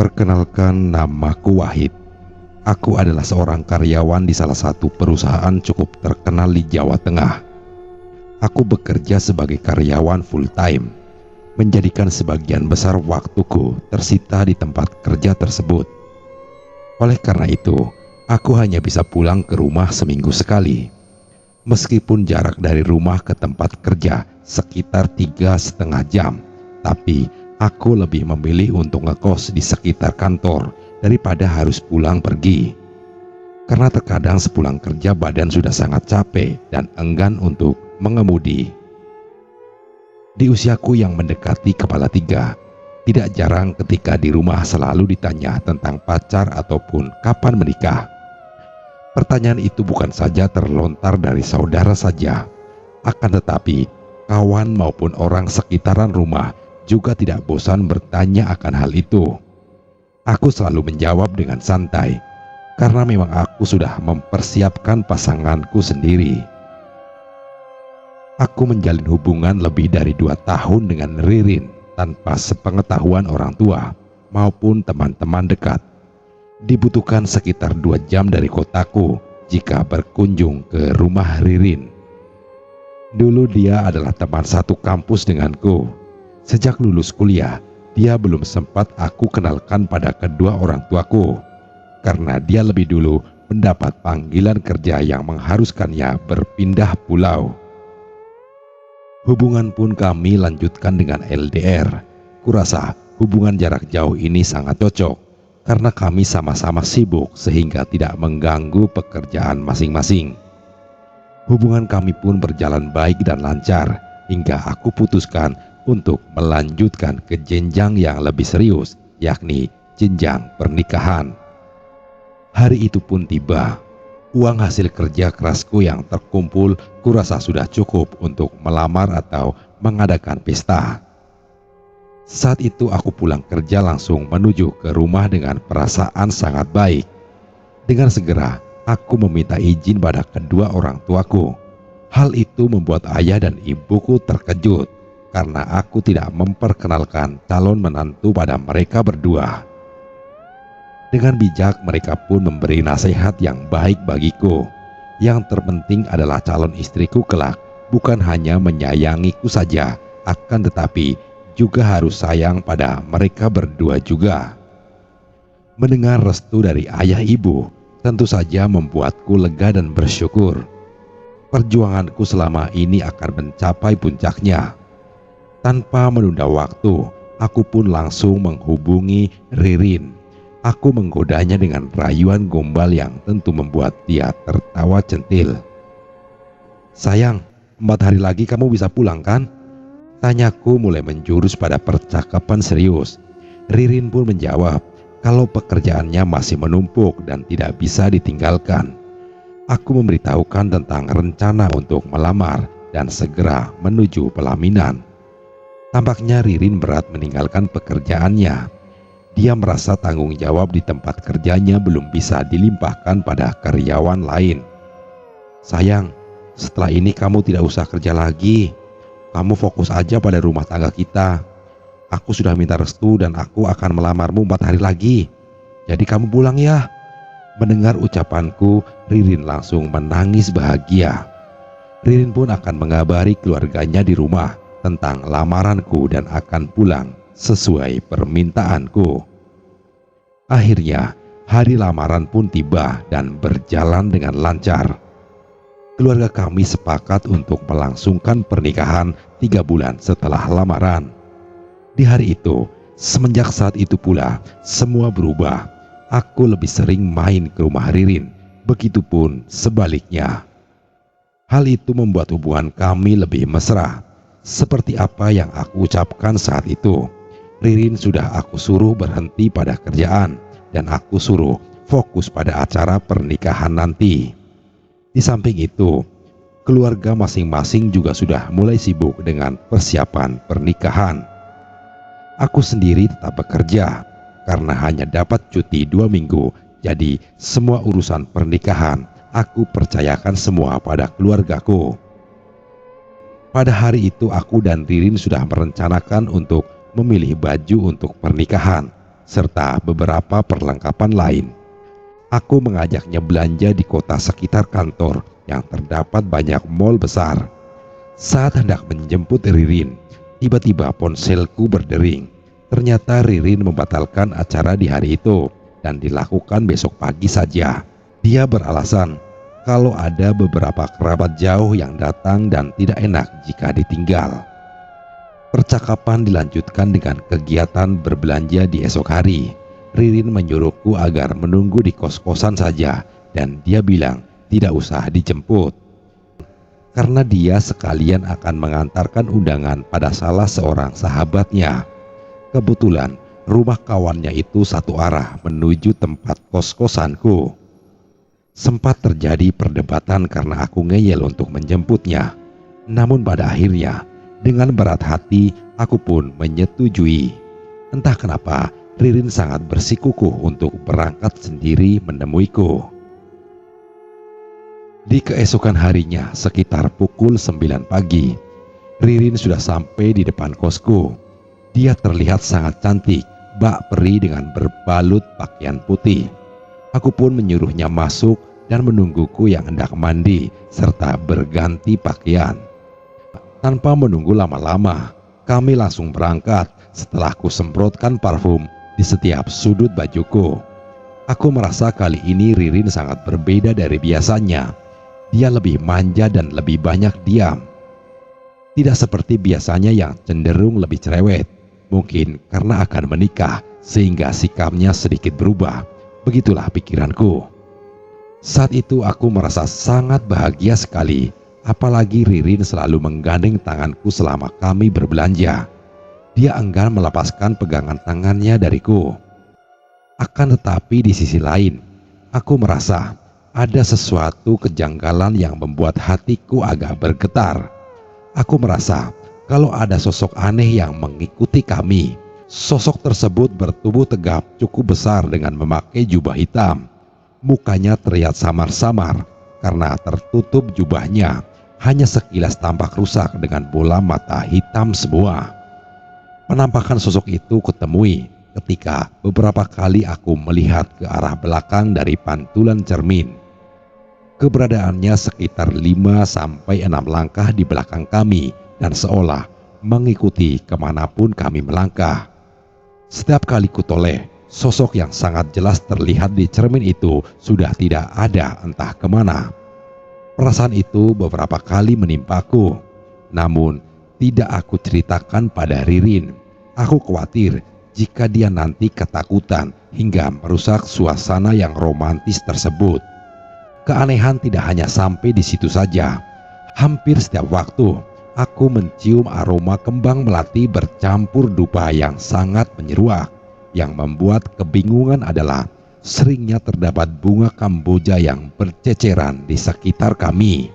Perkenalkan, namaku Wahid. Aku adalah seorang karyawan di salah satu perusahaan cukup terkenal di Jawa Tengah. Aku bekerja sebagai karyawan full time, menjadikan sebagian besar waktuku tersita di tempat kerja tersebut. Oleh karena itu, aku hanya bisa pulang ke rumah seminggu sekali. Meskipun jarak dari rumah ke tempat kerja sekitar 3,5 jam, tapi aku lebih memilih untuk ngekos di sekitar kantor daripada harus pulang pergi. Karena terkadang sepulang kerja badan sudah sangat capek dan enggan untuk mengemudi. Di usiaku yang mendekati kepala 3, tidak jarang ketika di rumah selalu ditanya tentang pacar ataupun kapan menikah. Pertanyaan itu bukan saja terlontar dari saudara saja, akan tetapi kawan maupun orang sekitaran rumah juga tidak bosan bertanya akan hal itu. Aku selalu menjawab dengan santai, karena memang aku sudah mempersiapkan pasanganku sendiri. Aku menjalin hubungan lebih dari 2 tahun dengan Ririn tanpa sepengetahuan orang tua maupun teman-teman dekat. Dibutuhkan sekitar 2 jam dari kotaku jika berkunjung ke rumah Ririn. Dulu dia adalah teman satu kampus denganku. Sejak lulus kuliah, dia belum sempat aku kenalkan pada kedua orang tuaku, karena dia lebih dulu mendapat panggilan kerja yang mengharuskannya berpindah pulau. Hubungan pun kami lanjutkan dengan LDR. Kurasa hubungan jarak jauh ini sangat cocok, karena kami sama-sama sibuk sehingga tidak mengganggu pekerjaan masing-masing. Hubungan kami pun berjalan baik dan lancar hingga aku putuskan untuk melanjutkan ke jenjang yang lebih serius, yakni jenjang pernikahan. Hari itu pun tiba. Uang hasil kerja kerasku yang terkumpul kurasa sudah cukup untuk melamar atau mengadakan pesta. Saat itu aku pulang kerja langsung menuju ke rumah dengan perasaan sangat baik. Dengan segera aku meminta izin pada kedua orang tuaku. Hal itu membuat ayah dan ibuku terkejut karena aku tidak memperkenalkan calon menantu pada mereka berdua. Dengan bijak mereka pun memberi nasihat yang baik bagiku. Yang terpenting adalah calon istriku kelak bukan hanya menyayangiku saja, akan tetapi juga harus sayang pada mereka berdua juga. Mendengar restu dari ayah ibu tentu saja membuatku lega dan bersyukur. Perjuanganku selama ini akan mencapai puncaknya. Tanpa menunda waktu, aku pun langsung menghubungi Ririn. Aku menggodanya dengan rayuan gombal yang tentu membuat dia tertawa centil. "Sayang, 4 hari lagi kamu bisa pulang kan?" Tanyaku mulai menjurus pada percakapan serius. Ririn pun menjawab kalau pekerjaannya masih menumpuk dan tidak bisa ditinggalkan. Aku memberitahukan tentang rencana untuk melamar dan segera menuju pelaminan. Tampaknya Ririn berat meninggalkan pekerjaannya. Dia merasa tanggung jawab di tempat kerjanya belum bisa dilimpahkan pada karyawan lain. "Sayang, setelah ini kamu tidak usah kerja lagi. Kamu fokus aja pada rumah tangga kita. Aku sudah minta restu dan aku akan melamarmu 4 hari lagi. Jadi kamu pulang ya." Mendengar ucapanku, Ririn langsung menangis bahagia. Ririn pun akan mengabari keluarganya di rumah tentang lamaranku dan akan pulang sesuai permintaanku. Akhirnya, hari lamaran pun tiba dan berjalan dengan lancar. Keluarga kami sepakat untuk melangsungkan pernikahan 3 bulan setelah lamaran. Di hari itu, semenjak saat itu pula, semua berubah. Aku lebih sering main ke rumah Ririn, begitupun sebaliknya. Hal itu membuat hubungan kami lebih mesra. Seperti apa yang aku ucapkan saat itu, Ririn sudah aku suruh berhenti pada kerjaan dan aku suruh fokus pada acara pernikahan nanti. Di samping itu, keluarga masing-masing juga sudah mulai sibuk dengan persiapan pernikahan. Aku sendiri tetap bekerja karena hanya dapat cuti 2 minggu, jadi semua urusan pernikahan aku percayakan semua pada keluargaku. Pada hari itu aku dan Ririn sudah merencanakan untuk memilih baju untuk pernikahan. serta beberapa perlengkapan lain. Aku mengajaknya belanja di kota sekitar kantor yang terdapat banyak mall besar. Saat hendak menjemput Ririn, tiba-tiba ponselku berdering. Ternyata Ririn membatalkan acara di hari itu dan dilakukan besok pagi saja. Dia beralasan kalau ada beberapa kerabat jauh yang datang dan tidak enak jika ditinggal. Percakapan dilanjutkan dengan kegiatan berbelanja di esok hari. Ririn menyuruhku agar menunggu di kos-kosan saja dan dia bilang tidak usah dijemput. Karena dia sekalian akan mengantarkan undangan pada salah seorang sahabatnya. Kebetulan rumah kawannya itu satu arah menuju tempat kos-kosanku. Sempat terjadi perdebatan karena aku ngeyel untuk menjemputnya. Namun pada akhirnya, dengan berat hati, aku pun menyetujui. Entah kenapa, Ririn sangat bersikukuh untuk berangkat sendiri menemuiku. Di keesokan harinya, sekitar pukul 9 pagi, Ririn sudah sampai di depan kosku. Dia terlihat sangat cantik, bak peri dengan berbalut pakaian putih. Aku pun menyuruhnya masuk dan menungguku yang hendak mandi serta berganti pakaian. Tanpa menunggu lama-lama, kami langsung berangkat setelah ku semprotkan parfum di setiap sudut bajuku. Aku merasa kali ini Ririn sangat berbeda dari biasanya. Dia lebih manja dan lebih banyak diam. Tidak seperti biasanya yang cenderung lebih cerewet. Mungkin karena akan menikah sehingga sikapnya sedikit berubah. Begitulah pikiranku. Saat itu aku merasa sangat bahagia sekali. Apalagi Ririn selalu menggandeng tanganku selama kami berbelanja. Dia enggan melepaskan pegangan tangannya dariku. Akan tetapi di sisi lain, aku merasa ada sesuatu kejanggalan yang membuat hatiku agak bergetar. Aku merasa kalau ada sosok aneh yang mengikuti kami. Sosok tersebut bertubuh tegap cukup besar dengan memakai jubah hitam. Mukanya terlihat samar-samar karena tertutup jubahnya. Hanya sekilas tampak rusak dengan bola mata hitam semua. Penampakan sosok itu kutemui ketika beberapa kali aku melihat ke arah belakang dari pantulan cermin. Keberadaannya sekitar 5-6 langkah di belakang kami dan seolah mengikuti kemanapun kami melangkah. Setiap kali kutoleh, sosok yang sangat jelas terlihat di cermin itu sudah tidak ada entah kemana. Perasaan itu beberapa kali menimpaku, namun tidak aku ceritakan pada Ririn. Aku khawatir jika dia nanti ketakutan hingga merusak suasana yang romantis tersebut. Keanehan tidak hanya sampai di situ saja. Hampir setiap waktu aku mencium aroma kembang melati bercampur dupa yang sangat menyeruak. Yang membuat kebingungan adalah seringnya terdapat bunga kamboja yang berceceran di sekitar kami.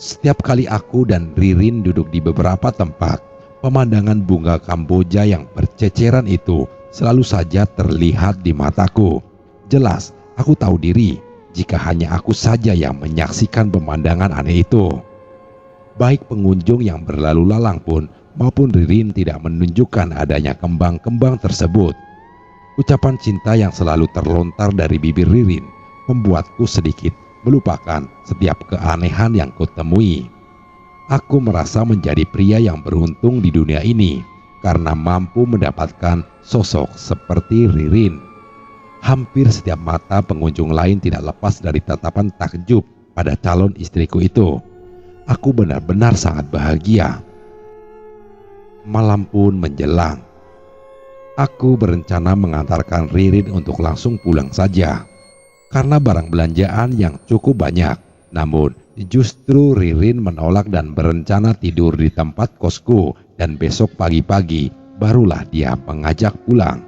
Setiap kali aku dan Ririn duduk di beberapa tempat, pemandangan bunga kamboja yang berceceran itu selalu saja terlihat di mataku. Jelas, aku tahu diri jika hanya aku saja yang menyaksikan pemandangan aneh itu. Baik pengunjung yang berlalu lalang pun maupun Ririn tidak menunjukkan adanya kembang-kembang tersebut. Ucapan cinta yang selalu terlontar dari bibir Ririn membuatku sedikit melupakan setiap keanehan yang kutemui. Aku merasa menjadi pria yang beruntung di dunia ini karena mampu mendapatkan sosok seperti Ririn. Hampir setiap mata pengunjung lain tidak lepas dari tatapan takjub pada calon istriku itu. Aku benar-benar sangat bahagia. Malam pun menjelang. Aku berencana mengantarkan Ririn untuk langsung pulang saja. Karena barang belanjaan yang cukup banyak. Namun justru Ririn menolak dan berencana tidur di tempat kosku. Dan besok pagi-pagi barulah dia mengajak pulang.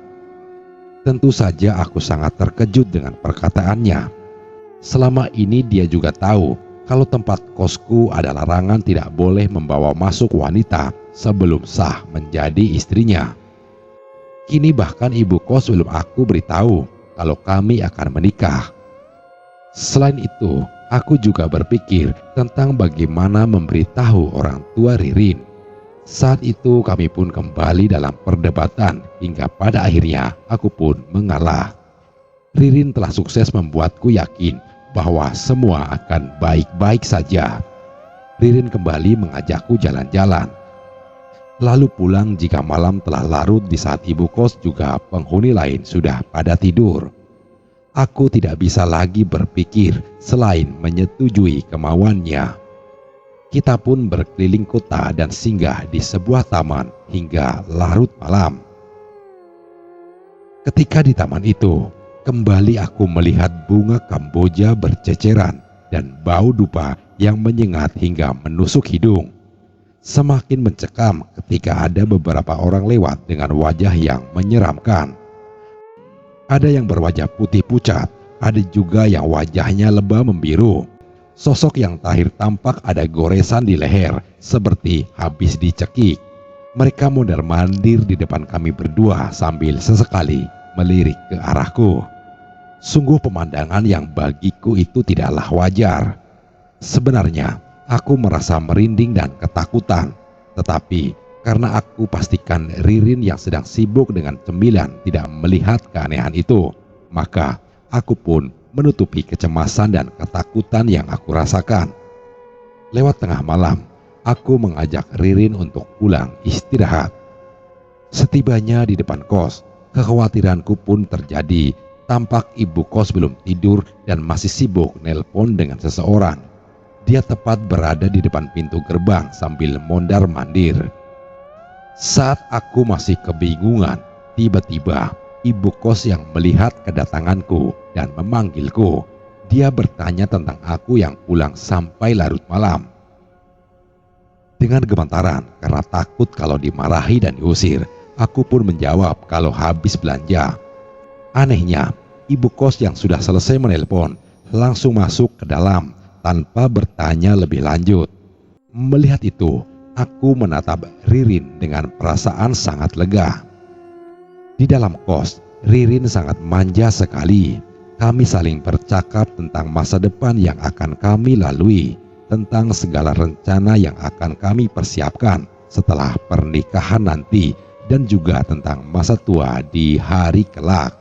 Tentu saja aku sangat terkejut dengan perkataannya. Selama ini dia juga tahu kalau tempat kosku ada larangan tidak boleh membawa masuk wanita sebelum sah menjadi istrinya. Kini bahkan ibu kos belum aku beritahu kalau kami akan menikah. Selain itu, aku juga berpikir tentang bagaimana memberitahu orang tua Ririn. Saat itu kami pun kembali dalam perdebatan hingga pada akhirnya aku pun mengalah. Ririn telah sukses membuatku yakin bahwa semua akan baik-baik saja. Ririn kembali mengajakku jalan-jalan, lalu pulang jika malam telah larut di saat ibu kos juga penghuni lain sudah pada tidur. Aku tidak bisa lagi berpikir selain menyetujui kemauannya. Kita pun berkeliling kota dan singgah di sebuah taman hingga larut malam. Ketika di taman itu, kembali aku melihat bunga kamboja berceceran dan bau dupa yang menyengat hingga menusuk hidung. Semakin mencekam ketika ada beberapa orang lewat dengan wajah yang menyeramkan. Ada yang berwajah putih pucat, ada juga yang wajahnya lebam membiru. Sosok yang terakhir tampak ada goresan di leher seperti habis dicekik. Mereka mondar-mandir di depan kami berdua sambil sesekali melirik ke arahku. Sungguh pemandangan yang bagiku itu tidaklah wajar. Sebenarnya aku merasa merinding dan ketakutan, tetapi karena aku pastikan Ririn yang sedang sibuk dengan cemilan tidak melihat keanehan itu, maka aku pun menutupi kecemasan dan ketakutan yang aku rasakan. Lewat tengah malam, aku mengajak Ririn untuk pulang istirahat. Setibanya di depan kos, kekhawatiranku pun terjadi. Tampak ibu kos belum tidur dan masih sibuk nelpon dengan seseorang. Dia tepat berada di depan pintu gerbang sambil mondar-mandir. Saat aku masih kebingungan, tiba-tiba ibu kos yang melihat kedatanganku dan memanggilku. Dia bertanya tentang aku yang pulang sampai larut malam. Dengan gemetaran karena takut kalau dimarahi dan diusir, aku pun menjawab kalau habis belanja. Anehnya, ibu kos yang sudah selesai menelpon langsung masuk ke dalam tanpa bertanya lebih lanjut. Melihat itu, aku menatap Ririn dengan perasaan sangat lega. Di dalam kos, Ririn sangat manja sekali. Kami saling bercakap tentang masa depan yang akan kami lalui, tentang segala rencana yang akan kami persiapkan setelah pernikahan nanti, dan juga tentang masa tua di hari kelak.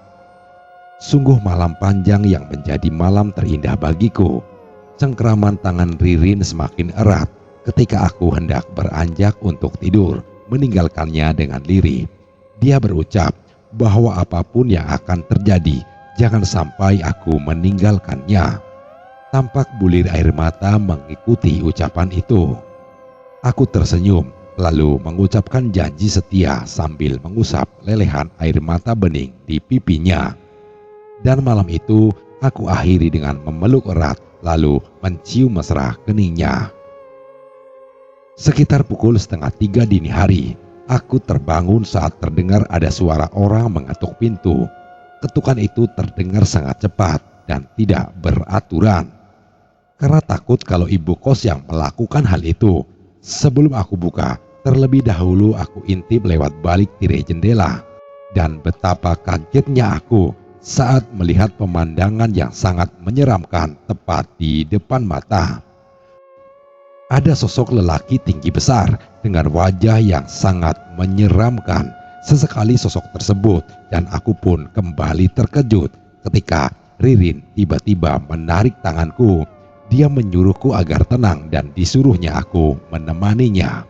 Sungguh malam panjang yang menjadi malam terindah bagiku. Cengkraman tangan Ririn semakin erat ketika aku hendak beranjak untuk tidur, meninggalkannya dengan lirih. Dia berucap bahwa apapun yang akan terjadi, jangan sampai aku meninggalkannya. Tampak bulir air mata mengikuti ucapan itu. Aku tersenyum, lalu mengucapkan janji setia sambil mengusap lelehan air mata bening di pipinya. Dan malam itu aku akhiri dengan memeluk erat lalu mencium mesra keningnya. Sekitar pukul 2:30 dini hari, aku terbangun saat terdengar ada suara orang mengetuk pintu. Ketukan itu terdengar sangat cepat dan tidak beraturan. Karena takut kalau ibu kos yang melakukan hal itu, sebelum aku buka, terlebih dahulu aku intip lewat balik tirai jendela. Dan betapa kagetnya aku saat melihat pemandangan yang sangat menyeramkan tepat di depan mata. Ada sosok lelaki tinggi besar dengan wajah yang sangat menyeramkan. Sesekali sosok tersebut dan aku pun kembali terkejut ketika Ririn tiba-tiba menarik tanganku. Dia menyuruhku agar tenang dan disuruhnya aku menemaninya.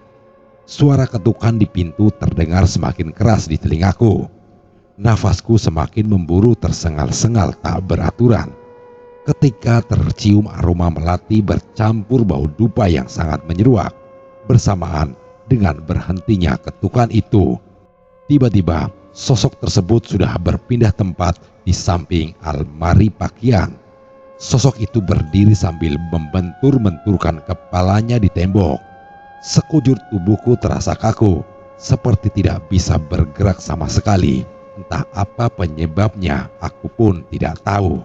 Suara ketukan di pintu terdengar semakin keras di telingaku. Nafasku semakin memburu tersengal-sengal tak beraturan. Ketika tercium aroma melati bercampur bau dupa yang sangat menyeruak. Bersamaan dengan berhentinya ketukan itu, tiba-tiba sosok tersebut sudah berpindah tempat di samping almari pakaian. Sosok itu berdiri sambil membentur-benturkan kepalanya di tembok. Sekujur tubuhku terasa kaku, seperti tidak bisa bergerak sama sekali. Entah apa penyebabnya, aku pun tidak tahu.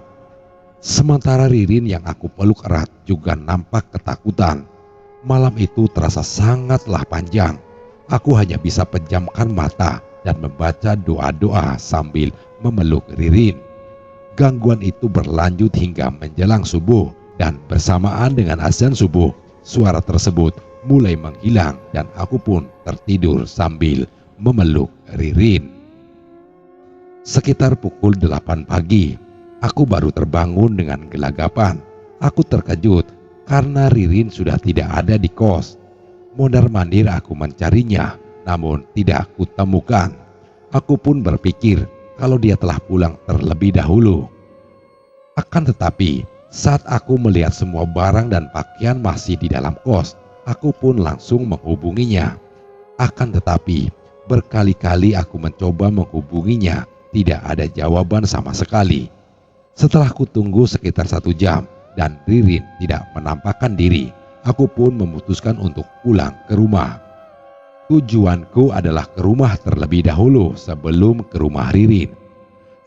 Sementara Ririn yang aku peluk erat juga nampak ketakutan. Malam itu terasa sangatlah panjang. Aku hanya bisa pejamkan mata dan membaca doa-doa sambil memeluk Ririn. Gangguan itu berlanjut hingga menjelang subuh, dan bersamaan dengan azan subuh, suara tersebut mulai menghilang dan aku pun tertidur sambil memeluk Ririn. Sekitar pukul 8 pagi, aku baru terbangun dengan gelagapan. Aku terkejut karena Ririn sudah tidak ada di kos. Mondar-mandir aku mencarinya, namun tidak kutemukan. Aku pun berpikir kalau dia telah pulang terlebih dahulu. Akan tetapi, saat aku melihat semua barang dan pakaian masih di dalam kos, aku pun langsung menghubunginya. Akan tetapi, berkali-kali aku mencoba menghubunginya, tidak ada jawaban sama sekali. Setelah kutunggu sekitar 1 jam dan Ririn tidak menampakkan diri, aku pun memutuskan untuk pulang ke rumah. Tujuanku adalah ke rumah terlebih dahulu sebelum ke rumah Ririn.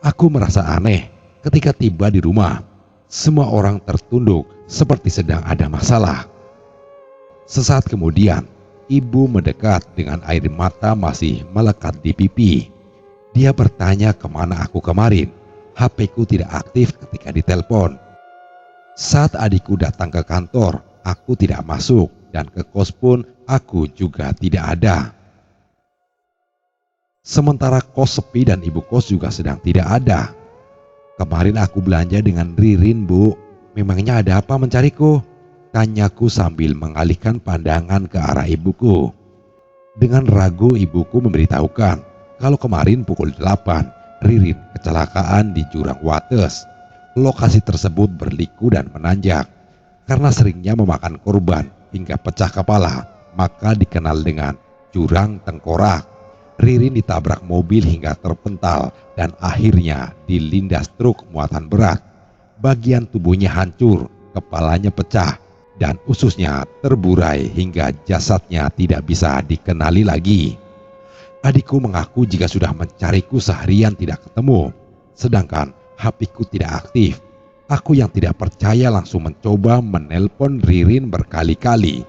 Aku merasa aneh ketika tiba di rumah. Semua orang tertunduk seperti sedang ada masalah. Sesaat kemudian, ibu mendekat dengan air mata masih melekat di pipi. Dia bertanya kemana aku kemarin. HP-ku tidak aktif ketika ditelepon. Saat adikku datang ke kantor, aku tidak masuk dan ke kos pun aku juga tidak ada. Sementara kos sepi dan ibu kos juga sedang tidak ada. Kemarin aku belanja dengan Ririn, Bu. Memangnya ada apa mencariku? Tanyaku sambil mengalihkan pandangan ke arah ibuku. Dengan ragu ibuku memberitahukan kalau kemarin pukul 8 Ririn kecelakaan di jurang Wates. Lokasi tersebut berliku dan menanjak. Karena seringnya memakan korban hingga pecah kepala, maka dikenal dengan jurang tengkorak. Ririn ditabrak mobil hingga terpental dan akhirnya dilindas truk muatan berat. Bagian tubuhnya hancur, kepalanya pecah, dan ususnya terburai hingga jasadnya tidak bisa dikenali lagi. Adikku mengaku jika sudah mencariku seharian tidak ketemu, sedangkan HP-ku tidak aktif. Aku yang tidak percaya langsung mencoba menelpon Ririn berkali-kali.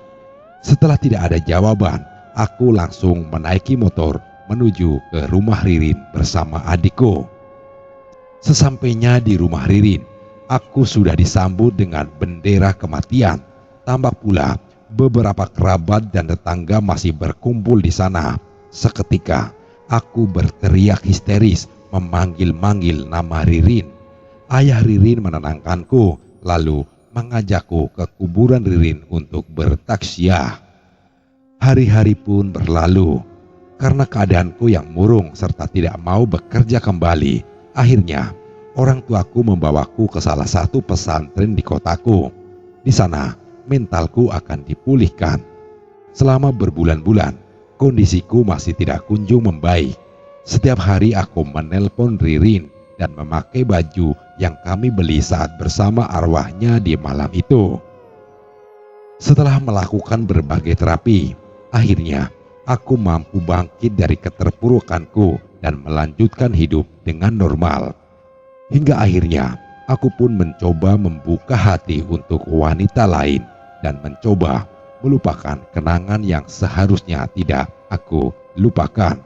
Setelah tidak ada jawaban, aku langsung menaiki motor menuju ke rumah Ririn bersama adikku. Sesampainya di rumah Ririn, aku sudah disambut dengan bendera kematian. Tambah pula beberapa kerabat dan tetangga masih berkumpul di sana. Seketika aku berteriak histeris memanggil-manggil nama Ririn. Ayah Ririn menenangkanku lalu mengajakku ke kuburan Ririn untuk bertaksiah. Hari-hari pun berlalu. Karena keadaanku yang murung serta tidak mau bekerja kembali, akhirnya orang tuaku membawaku ke salah satu pesantren di kotaku. Di sana mentalku akan dipulihkan. Selama berbulan-bulan, kondisiku masih tidak kunjung membaik. Setiap hari aku menelpon Ririn dan memakai baju yang kami beli saat bersama arwahnya di malam itu. Setelah melakukan berbagai terapi, akhirnya aku mampu bangkit dari keterpurukanku dan melanjutkan hidup dengan normal. Hingga akhirnya aku pun mencoba membuka hati untuk wanita lain dan mencoba melupakan kenangan yang seharusnya tidak aku lupakan.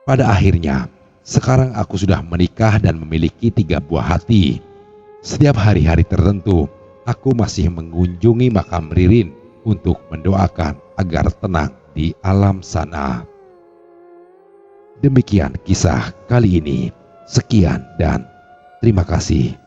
Pada akhirnya, sekarang aku sudah menikah dan memiliki 3 buah hati. Setiap hari-hari tertentu, aku masih mengunjungi makam Ririn untuk mendoakan agar tenang di alam sana. Demikian kisah kali ini. Sekian dan terima kasih.